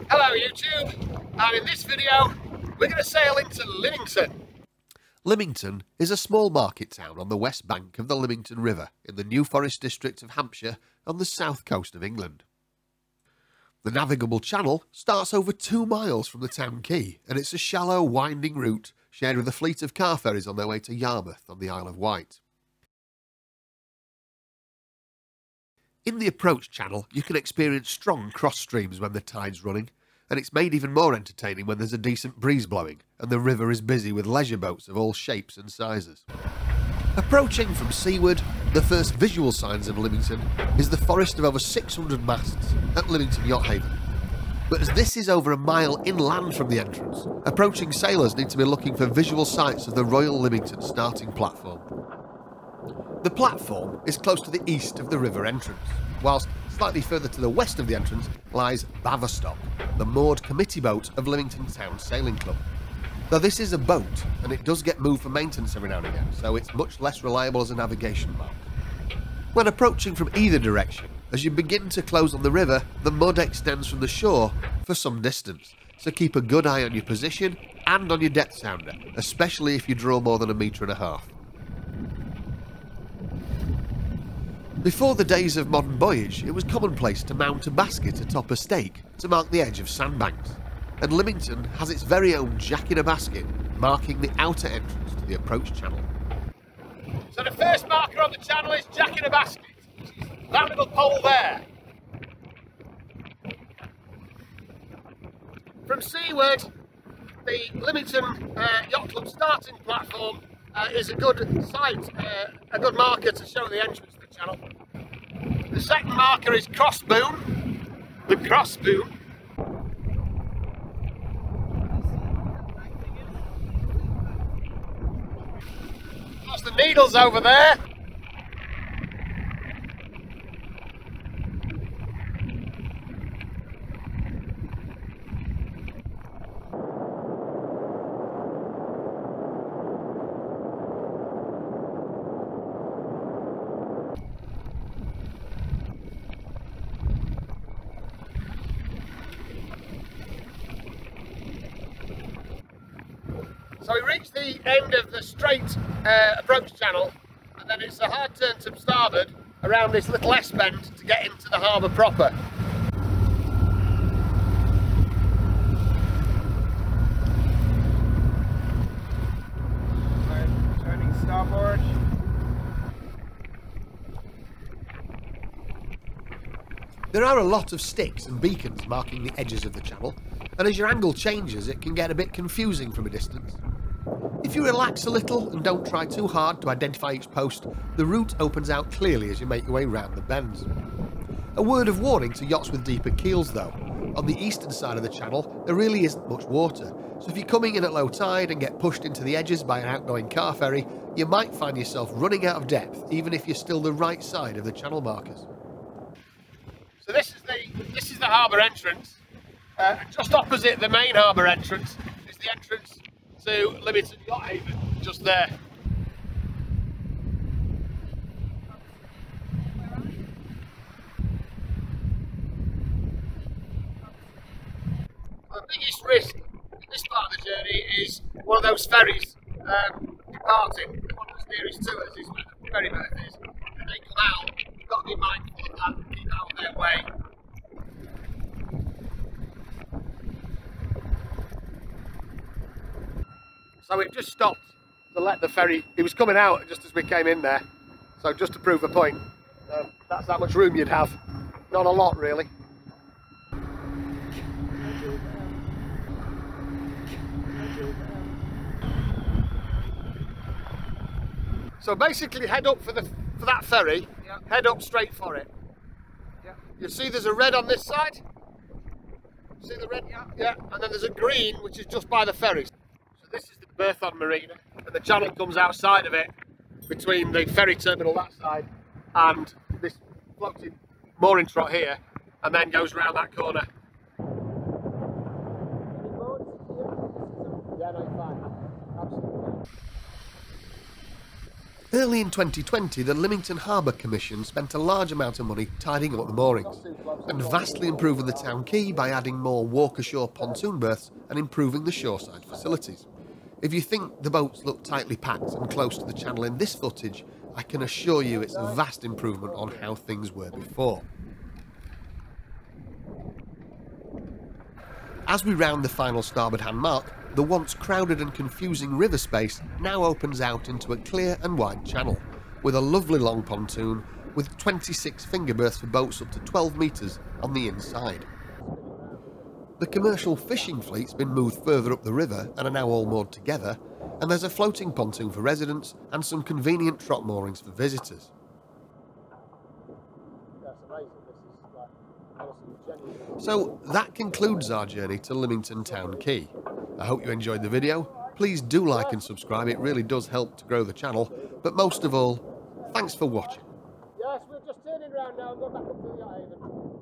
Hello YouTube, and in this video we're going to sail into Lymington. Lymington is a small market town on the west bank of the Lymington River in the New Forest district of Hampshire on the south coast of England. The navigable channel starts over 2 miles from the town quay, and it's a shallow, winding route shared with a fleet of car ferries on their way to Yarmouth on the Isle of Wight. In the approach channel, you can experience strong cross streams when the tide's running, and it's made even more entertaining when there's a decent breeze blowing and the river is busy with leisure boats of all shapes and sizes. Approaching from seaward, the first visual signs of Lymington is the forest of over 600 masts at Lymington Yacht Haven. But as this is over a mile inland from the entrance, approaching sailors need to be looking for visual sights of the Royal Lymington starting platform. The platform is close to the east of the river entrance, whilst slightly further to the west of the entrance lies Baverstop, the moored committee boat of Lymington Town Sailing Club. Though this is a boat, and it does get moved for maintenance every now and again, so it's much less reliable as a navigation mark. When approaching from either direction, as you begin to close on the river, the mud extends from the shore for some distance, so keep a good eye on your position and on your depth sounder, especially if you draw more than 1.5 meters. Before the days of modern voyage, it was commonplace to mount a basket atop a stake to mark the edge of sandbanks, and Lymington has its very own jack in a basket marking the outer entrance to the approach channel. So the first marker on the channel is jack in a basket, that little pole there. From seaward, the Lymington Yacht Club starting platform is a good site, a good marker to show the entrance to the channel. The second marker is Crossboom, the Crossboom. That's the Needles over there. So we reached the end of the straight approach channel, and then it's a hard turn to starboard around this little S-bend to get into the harbour proper. Turning starboard. There are a lot of sticks and beacons marking the edges of the channel, and as your angle changes it can get a bit confusing from a distance. If you relax a little and don't try too hard to identify each post, the route opens out clearly as you make your way round the bends. A word of warning to yachts with deeper keels though. On the eastern side of the channel there really isn't much water, so if you're coming in at low tide and get pushed into the edges by an outgoing car ferry, you might find yourself running out of depth even if you're still the right side of the channel markers. So this is the harbour entrance. Just opposite the main harbour entrance is the entrance to Lymington Yacht Haven, just there. The biggest risk in this part of the journey is one of those ferries departing. One that's nearest to us is where the ferry berth is. And they come out, you've got to be mindful of that and keep out of their way. So it just stopped to let the ferry, it was coming out just as we came in there, so just to prove a point, that's how much room you'd have, not a lot really. So basically head up for that ferry, yeah. Head up straight for it. Yeah. You see there's a red on this side, see the red? Yeah. Yeah, and then there's a green which is just by the ferry. This is the Berthon Marina, and the channel comes outside of it between the ferry terminal that side and this floating mooring trot here, and then goes round that corner. Yeah, no, fine. Absolutely. Early in 2020, the Lymington Harbour Commission spent a large amount of money tidying up the moorings and vastly improving the town quay by adding more walk-ashore pontoon berths and improving the shoreside facilities. If you think the boats look tightly packed and close to the channel in this footage, I can assure you it's a vast improvement on how things were before. As we round the final starboard hand mark, the once crowded and confusing river space now opens out into a clear and wide channel, with a lovely long pontoon with 26 finger berths for boats up to 12 metres on the inside. The commercial fishing fleet's been moved further up the river and are now all moored together, and there's a floating pontoon for residents and some convenient trot moorings for visitors. So that concludes our journey to Lymington Town Quay. I hope you enjoyed the video. Please do like and subscribe, it really does help to grow the channel. But most of all, thanks for watching. Yes, we're just turning around now and going back up to the yacht haven.